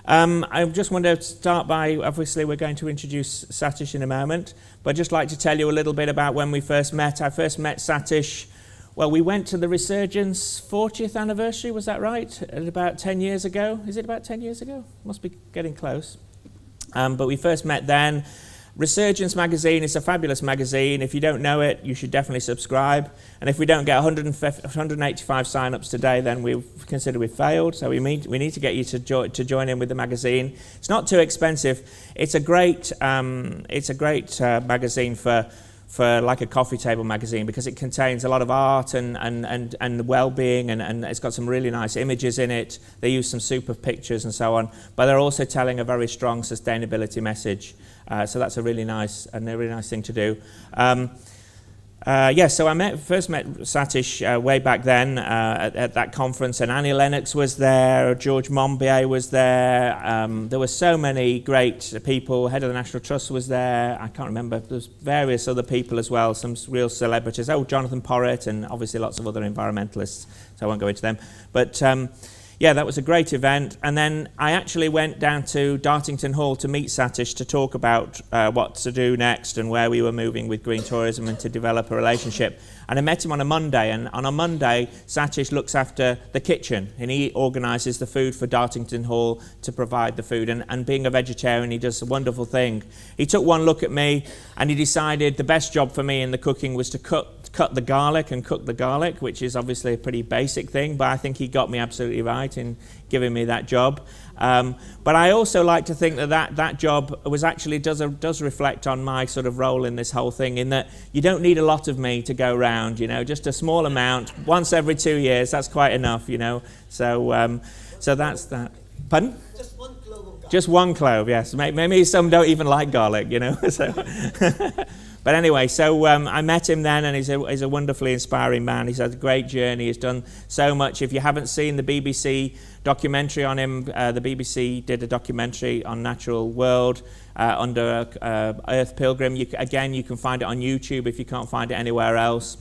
I just want to start by, obviously we're going to introduce Satish in a moment, but I'd just like to tell you a little bit about when we first met. I first met Satish, well, we went to the Resurgence 40th anniversary, was that right? At about 10 years ago. Is it about 10 years ago? Must be getting close. But we first met then. Resurgence magazine is a fabulous magazine. If you don't know it, you should definitely subscribe. And if we don't get 185 sign-ups today, then we consider we've failed. So we need to get you to join in with the magazine. It's not too expensive. It's a great magazine for like a coffee table magazine, because it contains a lot of art and well-being, and it's got some really nice images in it. They use some super pictures and so on, but they're also telling a very strong sustainability message. So that's a really nice thing to do. So I first met Satish way back then at that conference, and Annie Lennox was there, George Monbiot was there. There were so many great people. Head of the National Trust was there. I can't remember. There's various other people as well, some real celebrities. Oh, Jonathan Porritt, and obviously lots of other environmentalists, so I won't go into them. But yeah, that was a great event. And then I actually went down to Dartington Hall to meet Satish to talk about what to do next and where we were moving with green tourism and to develop a relationship. And I met him on a Monday, and on a Monday, Satish looks after the kitchen, and he organises the food for Dartington Hall to provide the food. And being a vegetarian, he does a wonderful thing. He took one look at me, and he decided the best job for me in the cooking was to cut the garlic and cook the garlic, which is obviously a pretty basic thing, but I think he got me absolutely right in giving me that job. But I also like to think that job was actually does reflect on my sort of role in this whole thing, in that you don't need a lot of me to go round, you know, just a small amount once every 2 years, that's quite enough, you know. So so that's that. Pardon? Just one clove of garlic. Just one clove, yes. Maybe some don't even like garlic, you know. So but anyway, so I met him then, and he's a wonderfully inspiring man. He's had a great journey. He's done so much. If you haven't seen the BBC documentary on him, the BBC did a documentary on Natural World under Earth Pilgrim. You can find it on YouTube if you can't find it anywhere else.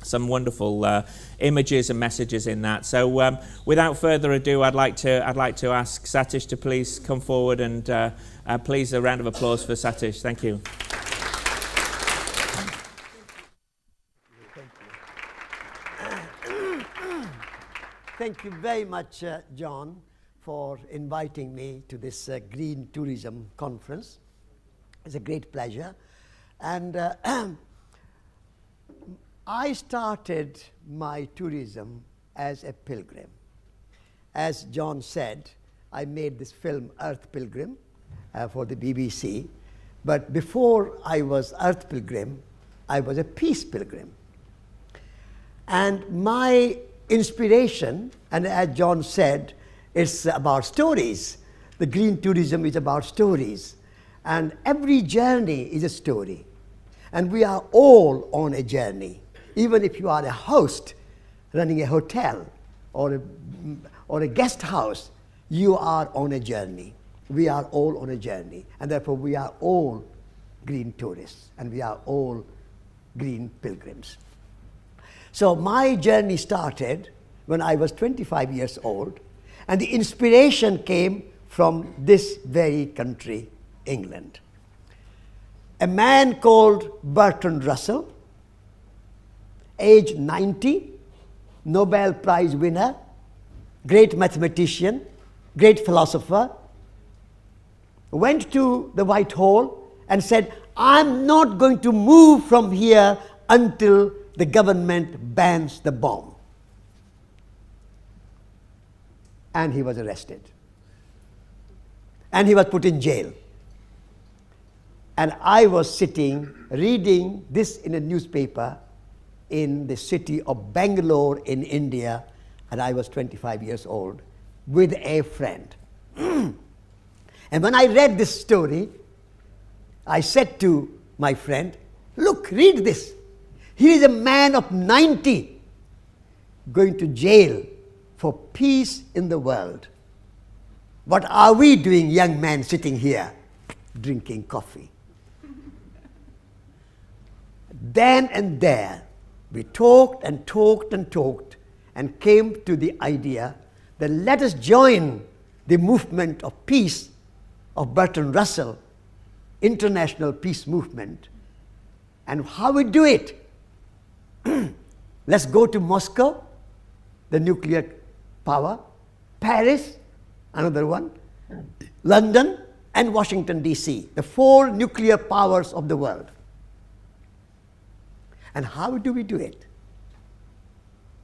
Some wonderful images and messages in that. So without further ado, I'd like to ask Satish to please come forward, and please a round of applause for Satish. Thank you. Thank you very much, John, for inviting me to this Green Tourism Conference. It's a great pleasure. And I started my tourism as a pilgrim. As John said, I made this film, Earth Pilgrim, for the BBC. But before I was Earth Pilgrim, I was a peace pilgrim. And my inspiration, and as John said, it's about stories. The green tourism is about stories. And every journey is a story. And we are all on a journey. Even if you are a host running a hotel or a guest house, you are on a journey. We are all on a journey. And therefore we are all green tourists, and we are all green pilgrims. So my journey started when I was 25 years old, and the inspiration came from this very country, England. A man called Bertrand Russell, age 90, Nobel Prize winner, great mathematician, great philosopher, went to the White Hall and said, I'm not going to move from here until the government bans the bomb. And he was arrested. And he was put in jail. And I was sitting, reading this in a newspaper in the city of Bangalore in India, and I was 25 years old, with a friend. And when I read this story, I said to my friend, look, read this. Here is a man of 90 going to jail for peace in the world. What are we doing, young man, sitting here, drinking coffee? Then and there, we talked and came to the idea that let us join the movement of peace of Bertrand Russell, international peace movement. And how we do it? Let's go to Moscow, the nuclear power, Paris, another one, London, and Washington, D.C., the 4 nuclear powers of the world. And how do we do it?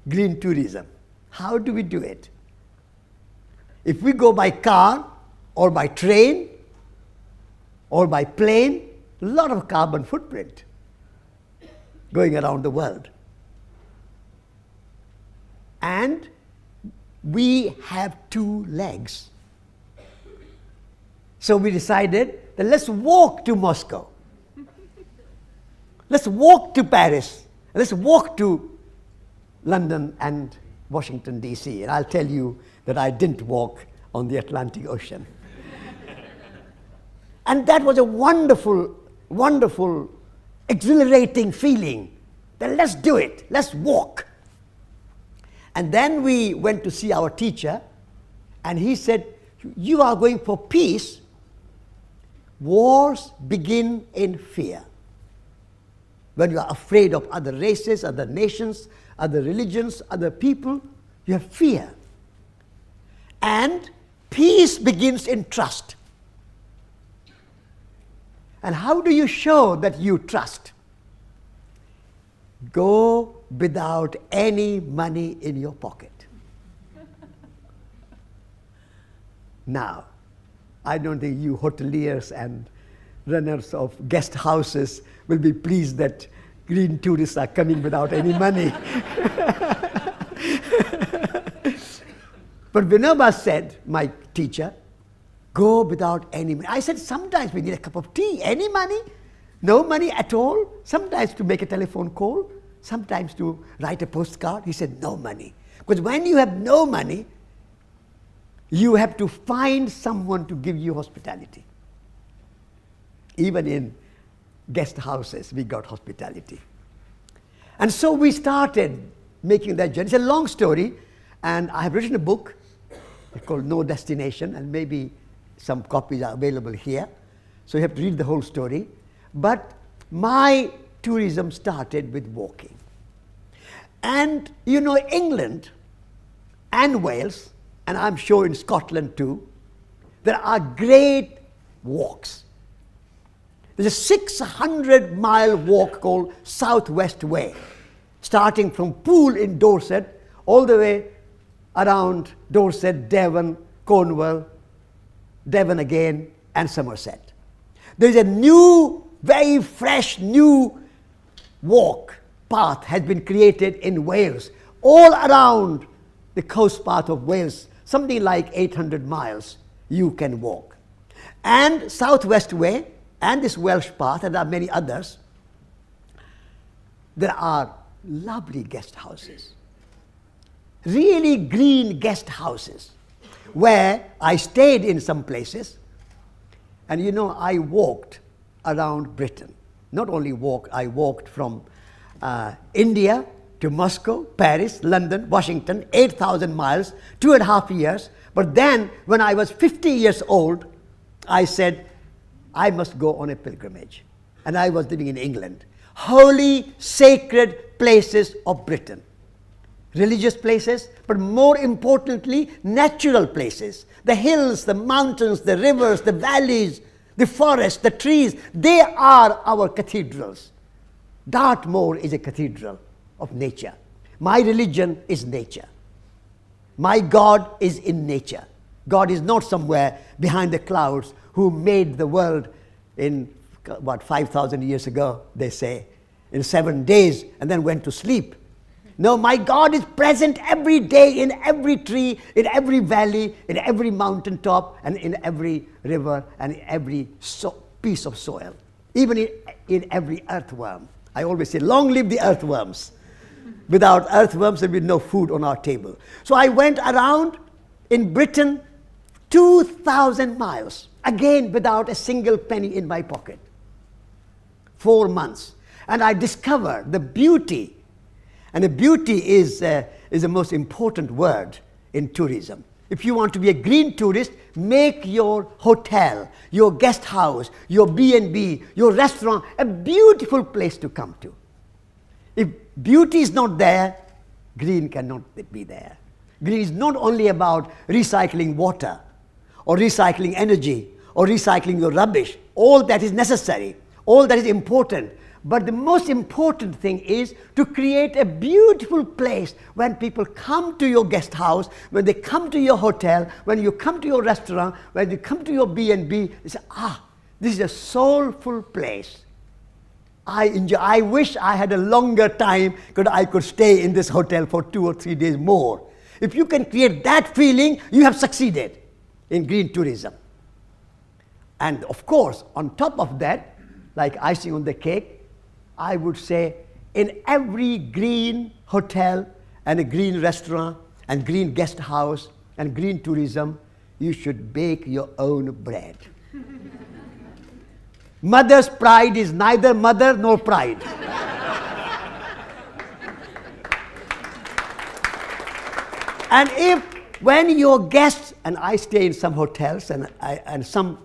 Green tourism. How do we do it? If we go by car or by train or by plane, a lot of carbon footprint going around the world. And we have 2 legs. So we decided that let's walk to Moscow. Let's walk to Paris. Let's walk to London and Washington, D.C. And I'll tell you that I didn't walk on the Atlantic Ocean. And that was a wonderful, wonderful, exhilarating feeling. Then let's do it. Let's walk. And then we went to see our teacher, and he said, you are going for peace. Wars begin in fear. When you are afraid of other races, other nations, other religions, other people, you have fear. And peace begins in trust. And how do you show that you trust? Go without any money in your pocket. Now, I don't think you hoteliers and runners of guest houses will be pleased that green tourists are coming without any money. But Vinoba said, my teacher, go without any money. I said, sometimes we need a cup of tea. Any money? No money at all? Sometimes to make a telephone call, sometimes to write a postcard. He said, no money. Because when you have no money, you have to find someone to give you hospitality. Even in guest houses, we got hospitality. And so we started making that journey. It's a long story, and I have written a book called No Destination, and maybe some copies are available here. So you have to read the whole story. But my tourism started with walking. And you know, England and Wales, and I'm sure in Scotland too, there are great walks. There's a 600-mile walk called Southwest Way, starting from Poole in Dorset, all the way around Dorset, Devon, Cornwall, Devon again, and Somerset. There's a new, very fresh, new walk path has been created in Wales, all around the coast path of Wales, something like 800 miles you can walk. And Southwest Way, and this Welsh path, and there are many others, there are lovely guest houses, really green guest houses, where I stayed in some places. And you know, I walked around Britain. Not only walked, I walked from India to Moscow, Paris, London, Washington, 8,000 miles, 2.5 years. But then, when I was 50 years old, I said, I must go on a pilgrimage. And I was living in England. Holy, sacred places of Britain. Religious places, but more importantly, natural places. The hills, the mountains, the rivers, the valleys, the forests, the trees, they are our cathedrals. Dartmoor is a cathedral of nature. My religion is nature. My God is in nature. God is not somewhere behind the clouds who made the world in, 5,000 years ago, they say, in 7 days, and then went to sleep. No, my God is present every day in every tree, in every valley, in every mountaintop, and in every river, and in every piece of soil. Even in every earthworm. I always say, long live the earthworms. Without earthworms, there would be no food on our table. So I went around in Britain 2,000 miles, again without a single penny in my pocket. 4 months. And I discovered the beauty. And the beauty is the most important word in tourism. If you want to be a green tourist, make your hotel, your guest house, your B&B, your restaurant a beautiful place to come to. If beauty is not there, green cannot be there. Green is not only about recycling water or recycling energy or recycling your rubbish. All that is necessary. All that is important. But the most important thing is to create a beautiful place when people come to your guest house, when they come to your hotel, when you come to your restaurant, when you come to your B&B, they say, this is a soulful place. I enjoy. I wish I had a longer time because I could stay in this hotel for 2 or 3 days more. If you can create that feeling, you have succeeded in green tourism. And of course, on top of that, like icing on the cake, I would say in every green hotel and a green restaurant and green guest house and green tourism, you should bake your own bread. Mother's pride is neither mother nor pride. And if when your guests, and I stay in some hotels and some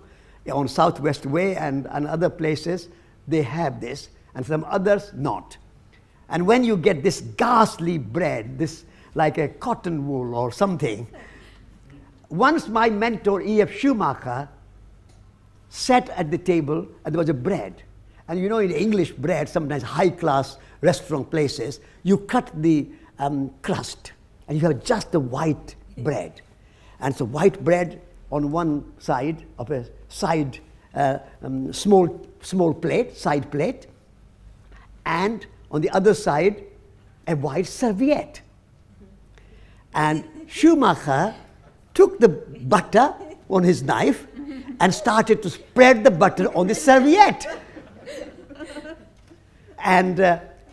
on Southwest Way and other places, they have this, and some others not. And when you get this ghastly bread, this like a cotton wool or something, once my mentor E.F. Schumacher sat at the table and there was a bread. And you know, in English bread, sometimes high-class restaurant places, you cut the crust and you have just the white bread. And so white bread on one side of a side small plate, side plate, and on the other side, a white serviette. And Schumacher took the butter on his knife and started to spread the butter on the serviette. And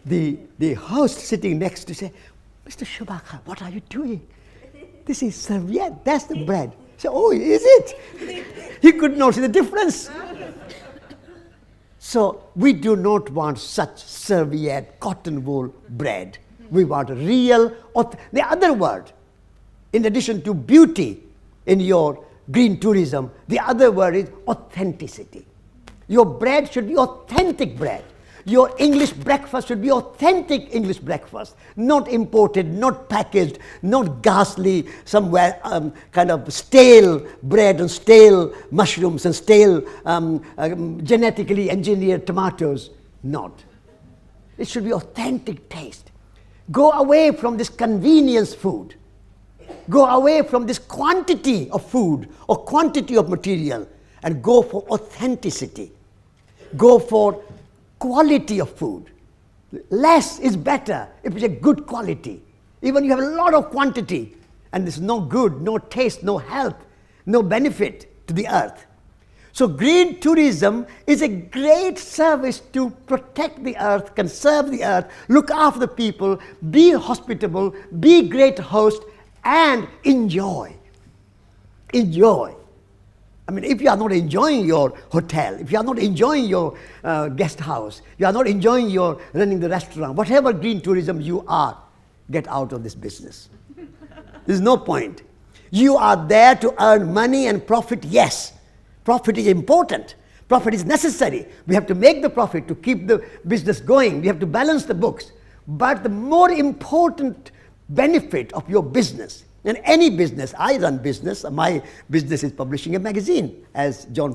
the host sitting next to say, Mr. Schumacher, what are you doing? This is serviette, that's the bread. He said, oh, is it? He could not see the difference. So we do not want such serviette, cotton wool bread. We want real, the other word, in addition to beauty in your green tourism, the other word is authenticity. Your bread should be authentic bread. Your English breakfast should be authentic English breakfast, not imported, not packaged, not ghastly, somewhere kind of stale bread and stale mushrooms and stale genetically engineered tomatoes. Not. It should be authentic taste. Go away from this convenience food. Go away from this quantity of food or quantity of material and go for authenticity. Go for quality of food. Less is better if it's a good quality. Even you have a lot of quantity and there's no good, no taste, no health, no benefit to the earth. So green tourism is a great service to protect the earth, conserve the earth, look after the people, be hospitable, be great host, and enjoy. Enjoy. I mean, if you are not enjoying your hotel, if you are not enjoying your guest house, you are not enjoying your running the restaurant, whatever green tourism you are, get out of this business. There's no point. You are there to earn money and profit, yes. Profit is important. Profit is necessary. We have to make the profit to keep the business going. We have to balance the books. But the more important benefit of your business, and any business, I run business, my business is publishing a magazine, as John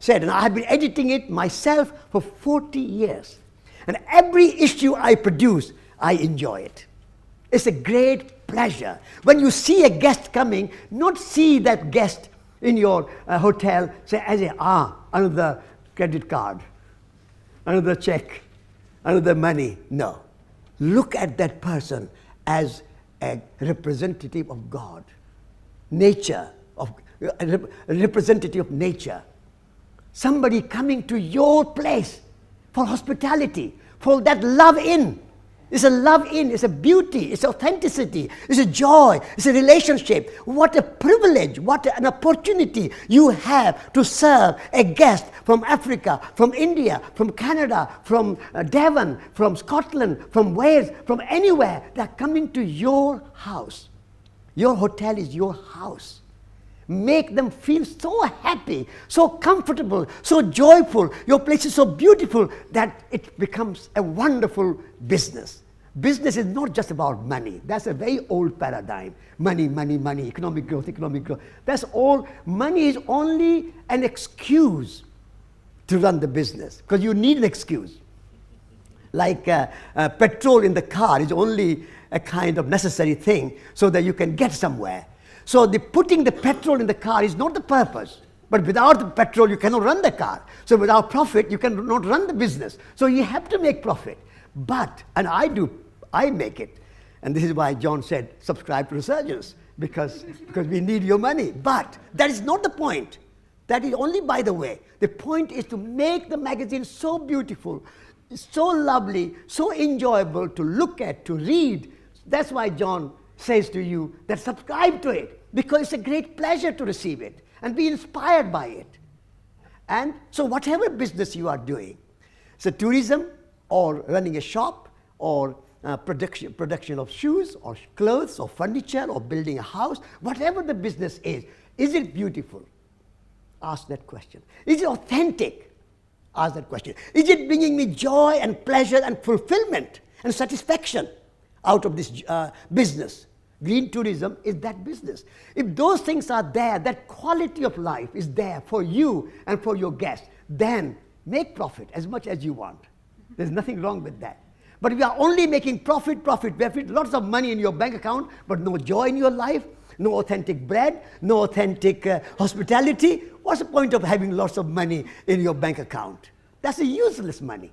said, and I have been editing it myself for 40 years. And every issue I produce, I enjoy it. It's a great pleasure. When you see a guest coming, not see that guest in your hotel, say, as another credit card, another check, another money. No. Look at that person as a representative of God, nature, a representative of nature. Somebody coming to your place for hospitality, for that love in. It's a love in, it's a beauty, it's authenticity, it's a joy, it's a relationship. What a privilege, what an opportunity you have to serve a guest from Africa, from India, from Canada, from Devon, from Scotland, from Wales, from anywhere. They're coming to your house. Your hotel is your house. Make them feel so happy, so comfortable, so joyful. Your place is so beautiful that it becomes a wonderful business. Business is not just about money. That's a very old paradigm. Money, money, money, economic growth, economic growth. That's all. Money is only an excuse to run the business, because you need an excuse. Like petrol in the car is only a kind of necessary thing so that you can get somewhere. So putting the petrol in the car is not the purpose. But without the petrol, you cannot run the car. So without profit, you cannot run the business. So you have to make profit. But, and I make it. And this is why John said, subscribe to Resurgence, because we need your money. But that is not the point. That is only by the way. The point is to make the magazine so beautiful, so lovely, so enjoyable to look at, to read. That's why John says to you that subscribe to it, because it's a great pleasure to receive it and be inspired by it. And so whatever business you are doing, so tourism or running a shop or production of shoes or clothes or furniture or building a house, whatever the business is it beautiful? Ask that question. Is it authentic? Ask that question. Is it bringing me joy and pleasure and fulfillment and satisfaction out of this business? Green tourism is that business. If those things are there, that quality of life is there for you and for your guests, then make profit as much as you want. There's nothing wrong with that. But if you are only making profit, lots of money in your bank account, but no joy in your life, no authentic bread, no authentic hospitality, what's the point of having lots of money in your bank account? That's a useless money.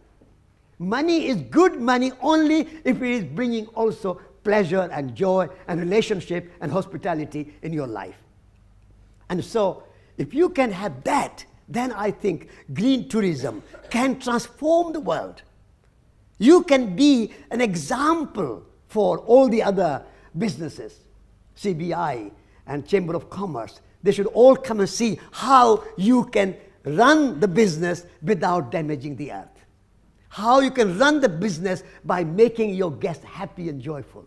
Money is good money only if it is bringing also pleasure and joy and relationship and hospitality in your life. And so, if you can have that, then I think green tourism can transform the world. You can be an example for all the other businesses, CBI and Chamber of Commerce. They should all come and see how you can run the business without damaging the earth. How you can run the business by making your guests happy and joyful.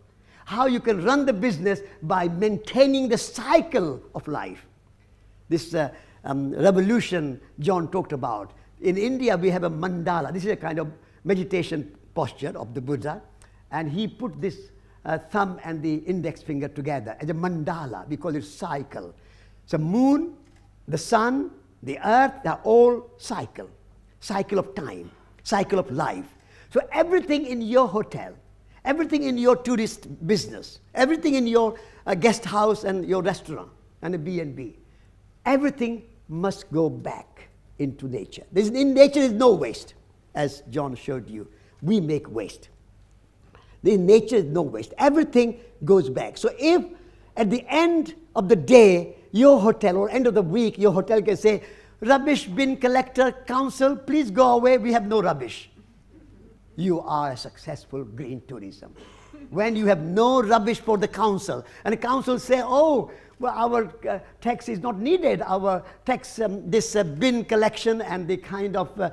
How you can run the business by maintaining the cycle of life. This revolution John talked about. In India, we have a mandala. This is a kind of meditation posture of the Buddha. And he put this thumb and the index finger together as a mandala. We call it cycle. So moon, the sun, the earth, they are all cycle. Cycle of time, cycle of life. So everything in your hotel, everything in your tourist business, everything in your guest house and your restaurant and a B&B, everything must go back into nature. In nature is no waste, as John showed you. We make waste. In nature is no waste. Everything goes back. So if at the end of the day, your hotel, or end of the week, your hotel can say, rubbish bin collector council, please go away, we have no rubbish. You are a successful green tourism. When you have no rubbish for the council, and the council say, oh, well, our tax is not needed, our tax, this bin collection and the kind of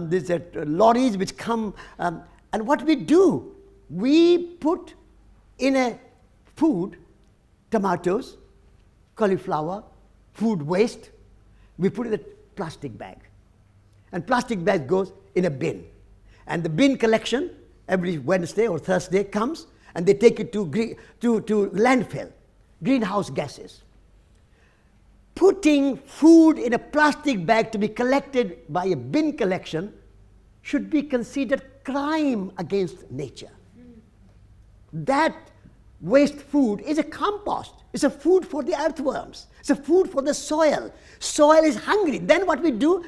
these lorries which come, and what we do, we put in a food, tomatoes, cauliflower, food waste, we put in a plastic bag. And plastic bag goes in a bin. And the bin collection every Wednesday or Thursday comes, and they take it to landfill, greenhouse gases. Putting food in a plastic bag to be collected by a bin collection should be considered crime against nature. That waste food is a compost. It's a food for the earthworms. It's a food for the soil. Soil is hungry. Then what we do,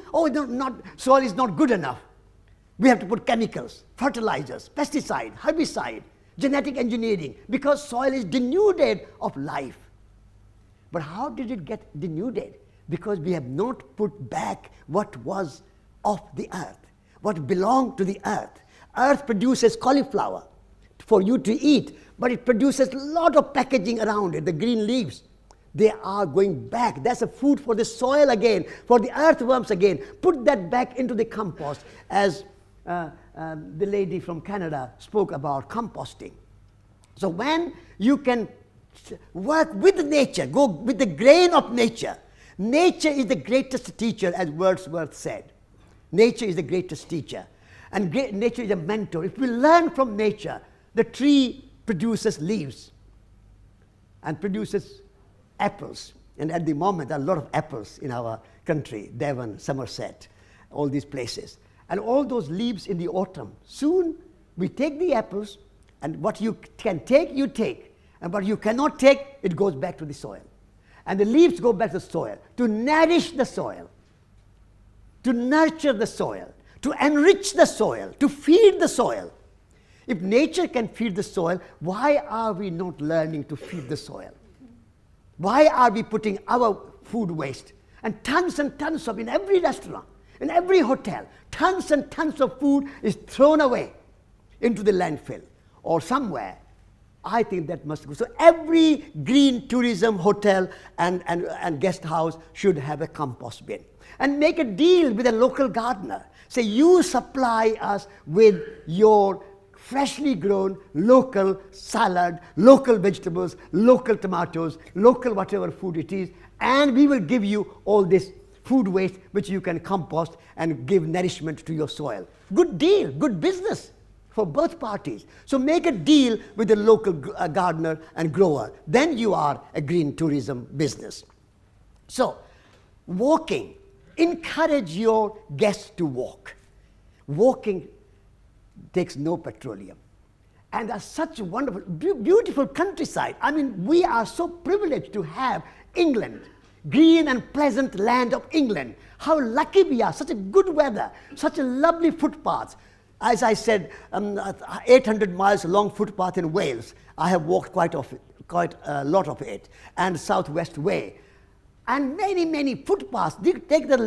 soil is not good enough. We have to put chemicals, fertilizers, pesticide, herbicide, genetic engineering, because soil is denuded of life. But how did it get denuded? Because we have not put back what was of the earth, what belonged to the earth. Earth produces cauliflower for you to eat, but it produces a lot of packaging around it, the green leaves. They are going back. That's a food for the soil again, for the earthworms again. Put that back into the compost, as the lady from Canada spoke about composting. So when you can Work with nature. Go with the grain of nature. Nature is the greatest teacher, as Wordsworth said. Nature is the greatest teacher. And nature is a mentor. If we learn from nature, the tree produces leaves and produces apples. And at the moment, there are a lot of apples in our country, Devon, Somerset, all these places. And all those leaves in the autumn. Soon, we take the apples, and what you can take, you take. And what you cannot take, it goes back to the soil. And the leaves go back to the soil to nourish the soil, to nurture the soil, to enrich the soil, to feed the soil. If nature can feed the soil, why are we not learning to feed the soil? Why are we putting our food waste? And tons of, in every restaurant, in every hotel, tons and tons of food is thrown away into the landfill or somewhere. I think that must go. So every green tourism hotel and guest house should have a compost bin. And make a deal with a local gardener. Say, you supply us with your freshly grown local salad, local vegetables, local tomatoes, local whatever food it is, and we will give you all this food waste which you can compost and give nourishment to your soil. Good deal, good business for both parties. So make a deal with the local gardener and grower. Then you are a green tourism business. So, walking. Encourage your guests to walk. Walking takes no petroleum. And there's such a wonderful, beautiful countryside. I mean, we are so privileged to have England, green and pleasant land of England. How lucky we are, such a good weather, such a lovely footpaths. As I said, 800 miles long footpath in Wales. I have walked quite a lot of it. And Southwest Way. And many, many footpaths. Take the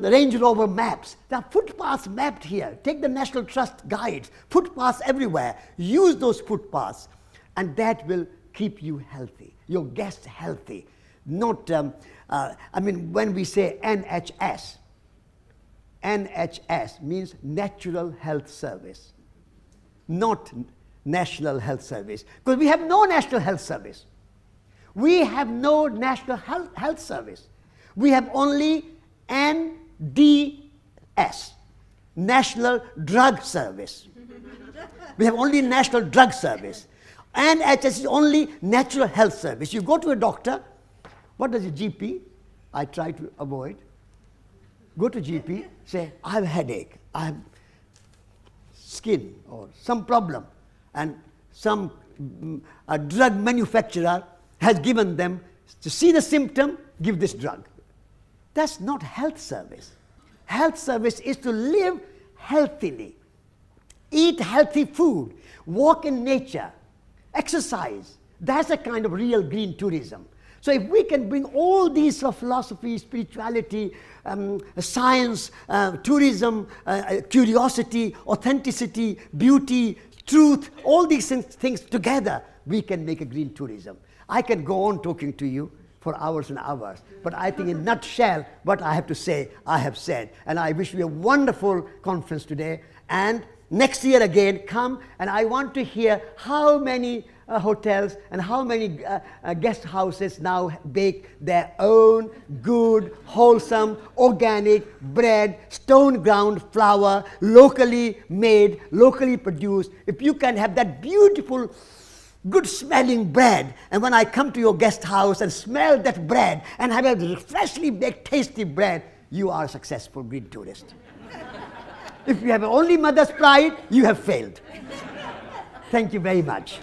Range Rover maps. There are footpaths mapped here. Take the National Trust guides. Footpaths everywhere. Use those footpaths. And that will keep you healthy, your guests healthy. Not, I mean, when we say NHS, NHS means Natural Health Service, not National Health Service. Because we have no National Health Service. We have no National Health Service. We have only NDS, National Drug Service. We have only National Drug Service. NHS is only Natural Health Service. You go to a doctor, what does a GP? I try to avoid. Go to GP, say, I have a headache, I have skin or some problem, and some drug manufacturer has given them, to see the symptom, give this drug. That's not health service. Health service is to live healthily, eat healthy food, walk in nature, exercise. That's a kind of real green tourism. So if we can bring all these philosophy, spirituality, science, tourism, curiosity, authenticity, beauty, truth, all these things together, we can make a green tourism. I can go on talking to you for hours and hours, but I think in a nutshell, what I have to say, I have said. And I wish you a wonderful conference today. And next year again, come, and I want to hear how many hotels and how many guest houses now bake their own good, wholesome, organic bread, stone ground flour, locally made, locally produced. If you can have that beautiful, good smelling bread, and when I come to your guest house and smell that bread and have a freshly baked, tasty bread, you are a successful green tourist. If you have only mother's pride, you have failed. Thank you very much.